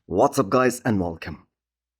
What's up guys and welcome.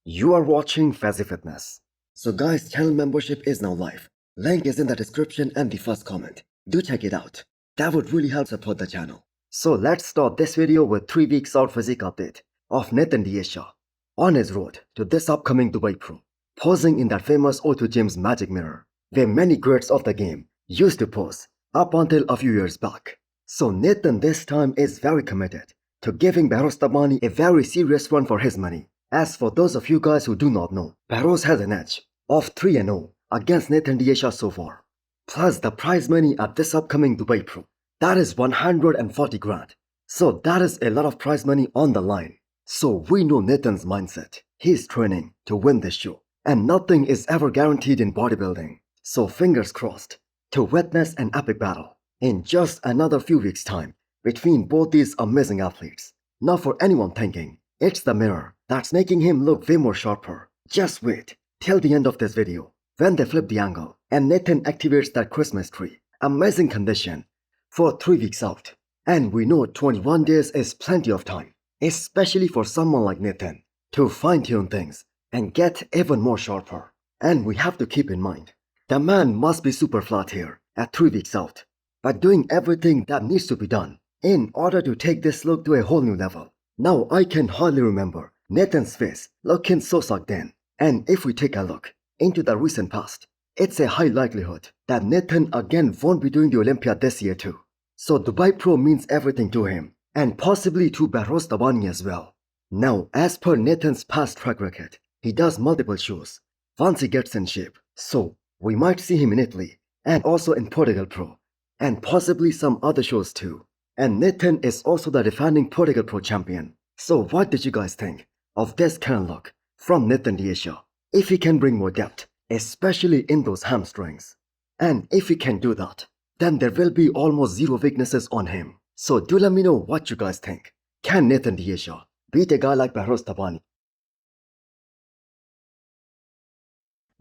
You are watching Fazi Fitness. So guys, channel membership is now live. Link is in the description and the first comment. Do check it out. That would really help support the channel. So let's start this video with 3 weeks out physique update of Nathan D'Asha on his road to this upcoming Dubai Pro, posing in that famous O2 Gym's magic mirror, where many greats of the game used to pose up until a few years back. So Nathan this time is very committed to giving Behrooz a very serious run for his money. As for those of you guys who do not know, Behrooz has an edge of 3-0 against Nathan D'Asha so far. Plus the prize money at this upcoming Dubai Pro, that is 140 grand. So that is a lot of prize money on the line. So we know Nathan's mindset. He's training to win this show, and nothing is ever guaranteed in bodybuilding. So fingers crossed to witness an epic battle in just another few weeks' time between both these amazing athletes. Now for anyone thinking it's the mirror that's making him look way more sharper, just wait till the end of this video when they flip the angle and Nathan activates that Christmas tree. Amazing condition for 3 weeks out. And we know 21 days is plenty of time, especially for someone like Nathan, to fine-tune things and get even more sharper. And we have to keep in mind, the man must be super flat here at 3 weeks out, but doing everything that needs to be done in order to take this look to a whole new level. Now I can hardly remember Nathan's face looking so sucked in. And if we take a look into the recent past, it's a high likelihood that Nathan again won't be doing the Olympia this year too. So Dubai Pro means everything to him, and possibly to Behrooz as well. Now as per Nathan's past track record, he does multiple shows once he gets in shape. So we might see him in Italy and also in Portugal Pro, and possibly some other shows too. And Nathan is also the defending Portugal Pro champion. So what did you guys think of this kind of look from Nathan D'Asha? If he can bring more depth, especially in those hamstrings. And if he can do that, then there will be almost zero weaknesses on him. So do let me know what you guys think. Can Nathan D'Asha beat a guy like Behrooz?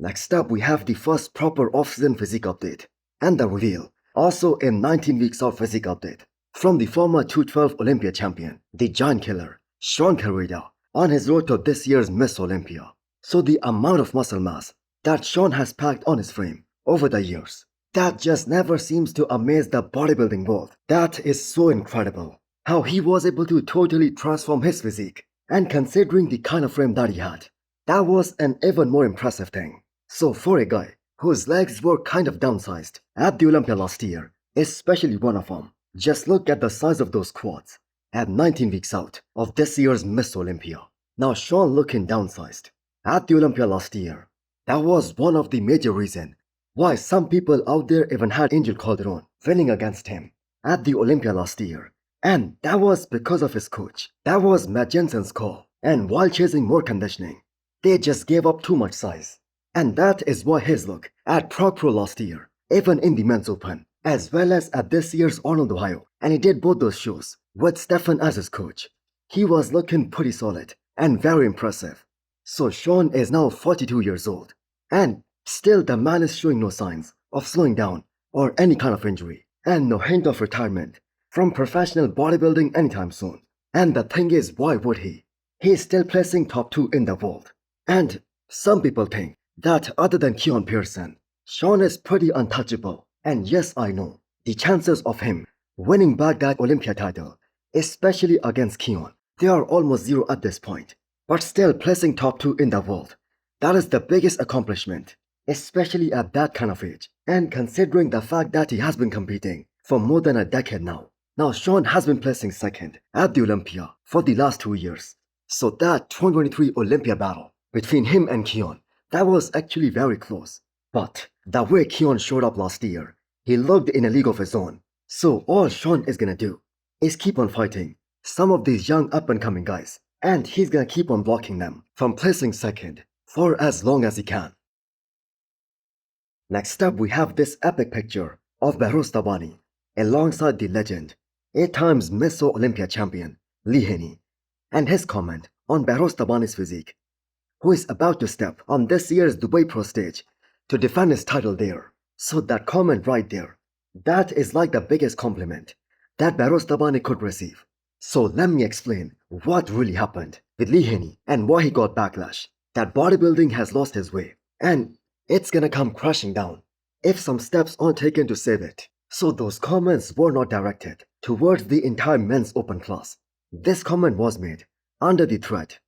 Next up we have the first proper off-season physique update and the reveal, also a 19 weeks out physique update from the former 212 Olympia champion, the giant killer, Shaun Clarida, on his road to this year's Miss Olympia. So the amount of muscle mass that Shaun has packed on his frame over the years, that just never seems to amaze the bodybuilding world. That is so incredible, how he was able to totally transform his physique, and considering the kind of frame that he had, that was an even more impressive thing. So for a guy whose legs were kind of downsized at the Olympia last year, especially one of them, just look at the size of those quads at 19 weeks out of this year's Miss Olympia. Now Shaun looking downsized at the Olympia last year, that was one of the major reasons why some people out there even had Angel Calderon winning against him at the Olympia last year. And that was because of his coach. That was Matt Jensen's call. And while chasing more conditioning, they just gave up too much size. And that is why his look at Prague Pro last year, even in the men's open, as well as at this year's Arnold Ohio, and he did both those shows with Stefan as his coach, he was looking pretty solid and very impressive. So Shaun is now 42 years old, and still the man is showing no signs of slowing down or any kind of injury, and no hint of retirement from professional bodybuilding anytime soon. And the thing is, why would he? He is still placing top 2 in the world. And some people think that other than Keon Pearson, Shaun is pretty untouchable. And yes, I know, the chances of him winning back that Olympia title, especially against Keon, they are almost zero at this point. But still placing top 2 in the world, that is the biggest accomplishment, especially at that kind of age. And considering the fact that he has been competing for more than a decade now. Now Shaun has been placing second at the Olympia for the last 2 years. So that 2023 Olympia battle between him and Keon, that was actually very close. But the way Keon showed up last year, he looked in a league of his own. So all Shaun is gonna do is keep on fighting some of these young up-and-coming guys, and he's gonna keep on blocking them from placing second for as long as he can. Next up we have this epic picture of Behrooz alongside the legend, 8 times Miss Olympia champion Lee Haney, and his comment on Behrooz physique, who is about to step on this year's Dubai Pro stage to defend his title there. So that comment right there, that is like the biggest compliment that Behrooz could receive. So let me explain what really happened with Lee Haney and why he got backlash. That bodybuilding has lost his way and it's gonna come crashing down if some steps aren't taken to save it. So those comments were not directed towards the entire men's open class. This comment was made under the threat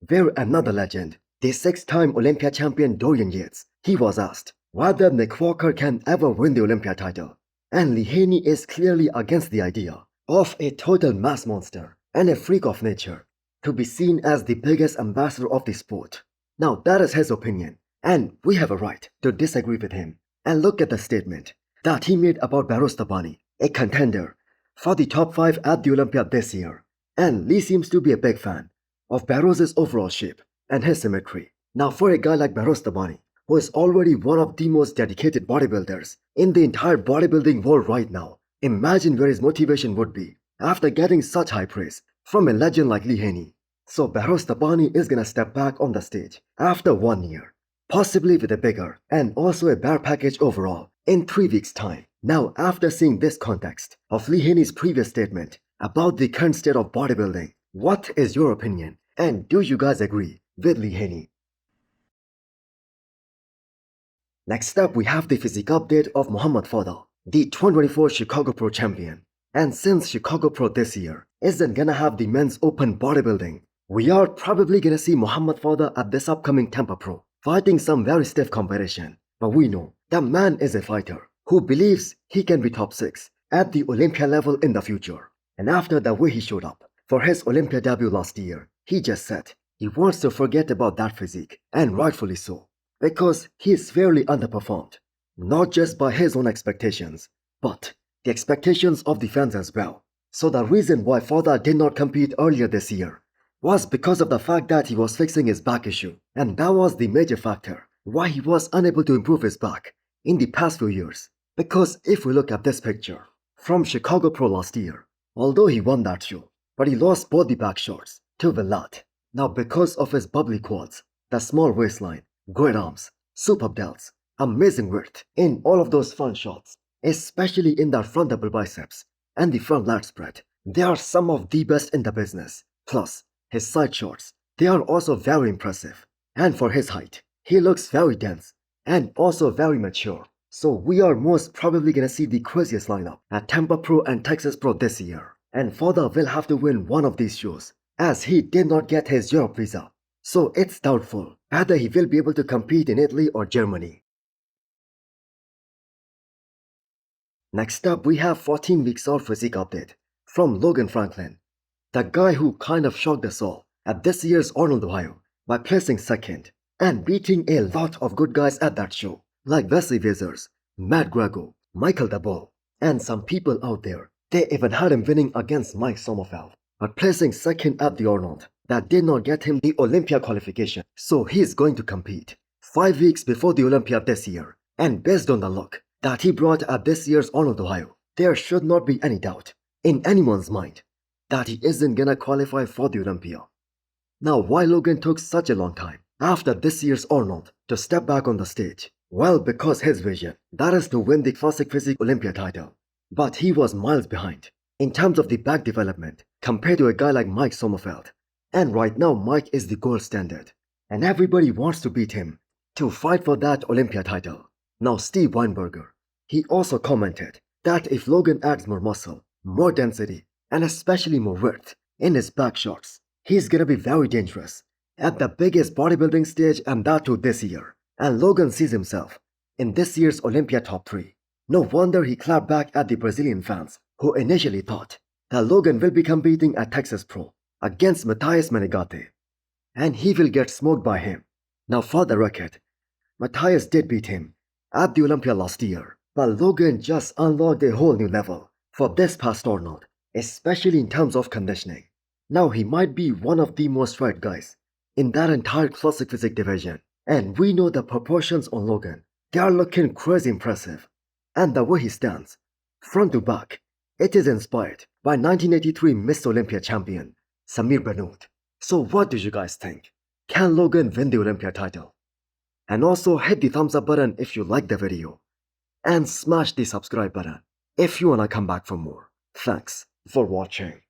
where another legend, the 6-time Olympia champion Dorian Yates, he was asked whether Nick Walker can ever win the Olympia title. And Lee Haney is clearly against the idea of a total mass monster and a freak of nature to be seen as the biggest ambassador of the sport. Now that is his opinion, and we have a right to disagree with him. And look at the statement that he made about Behrooz, a contender for the top 5 at the Olympia this year. And Lee seems to be a big fan of Behrouz's overall shape and his symmetry. Now for a guy like Behrooz, who is already one of the most dedicated bodybuilders in the entire bodybuilding world right now, imagine where his motivation would be after getting such high praise from a legend like Lee Haney. So Behrooz is gonna step back on the stage after 1 year, possibly with a bigger and also a better package overall in 3 weeks' time. Now after seeing this context of Lee Haney's previous statement about the current state of bodybuilding, what is your opinion? And do you guys agree with Lee Haney? Next up, we have the physique update of Olympia Foda, the 2024 Chicago Pro champion. And since Chicago Pro this year isn't gonna have the men's open bodybuilding, we are probably gonna see Olympia Foda at this upcoming Tampa Pro, fighting some very stiff competition. But we know the man is a fighter who believes he can be top 6 at the Olympia level in the future. And after the way he showed up for his Olympia debut last year, he just said he wants to forget about that physique, and rightfully so, because he is severely underperformed, not just by his own expectations, but the expectations of the fans as well. So the reason why Foda did not compete earlier this year was because of the fact that he was fixing his back issue, and that was the major factor why he was unable to improve his back in the past few years. Because if we look at this picture from Chicago Pro last year, although he won that show, but he lost both the back shots to Vlad. Now because of his bubbly quads, the small waistline, great arms, super delts, amazing width in all of those front shots, especially in the front double biceps and the front lat spread, they are some of the best in the business. Plus, his side shots, they are also very impressive. And for his height, he looks very dense and also very mature. So we are most probably gonna see the craziest lineup at Tampa Pro and Texas Pro this year. And Foda will have to win one of these shows, as he did not get his Europe visa. So it's doubtful whether he will be able to compete in Italy or Germany. Next up, we have 14 weeks out physique update from Logan Franklin, the guy who kind of shocked us all at this year's Arnold, Ohio by placing second and beating a lot of good guys at that show, like Wesley Vazers, Matt Grego, Michael DeBoll, and some people out there. They even had him winning against Mike Sommerfeld, but placing second at the Arnold, that did not get him the Olympia qualification. So he's going to compete 5 weeks before the Olympia this year. And based on the look that he brought at this year's Arnold, Ohio, there should not be any doubt in anyone's mind that he isn't gonna qualify for the Olympia. Now why Logan took such a long time after this year's Arnold to step back on the stage? Well, because his vision, that is to win the Classic Physique Olympia title. But he was miles behind in terms of the back development compared to a guy like Mike Sommerfeld. And right now Mike is the gold standard, and everybody wants to beat him to fight for that Olympia title. Now Steve Weinberger, he also commented that if Logan adds more muscle, more density, and especially more width in his back shots, he's gonna be very dangerous at the biggest bodybuilding stage, and that too this year. And Logan sees himself in this year's Olympia top 3. No wonder he clapped back at the Brazilian fans who initially thought that Logan will be competing at Texas Pro against Matthias Menegate, and he will get smoked by him. Now for the record, Matthias did beat him at the Olympia last year, but Logan just unlocked a whole new level for this past Arnold, especially in terms of conditioning. Now he might be one of the most right guys in that entire classic physique division, and we know the proportions on Logan, they are looking crazy impressive. And the way he stands, front to back, it is inspired by 1983 Miss Olympia champion Samir Benoot. So what do you guys think? Can Logan win the Olympia title? And also hit the thumbs up button if you like the video, and smash the subscribe button if you wanna come back for more. Thanks for watching.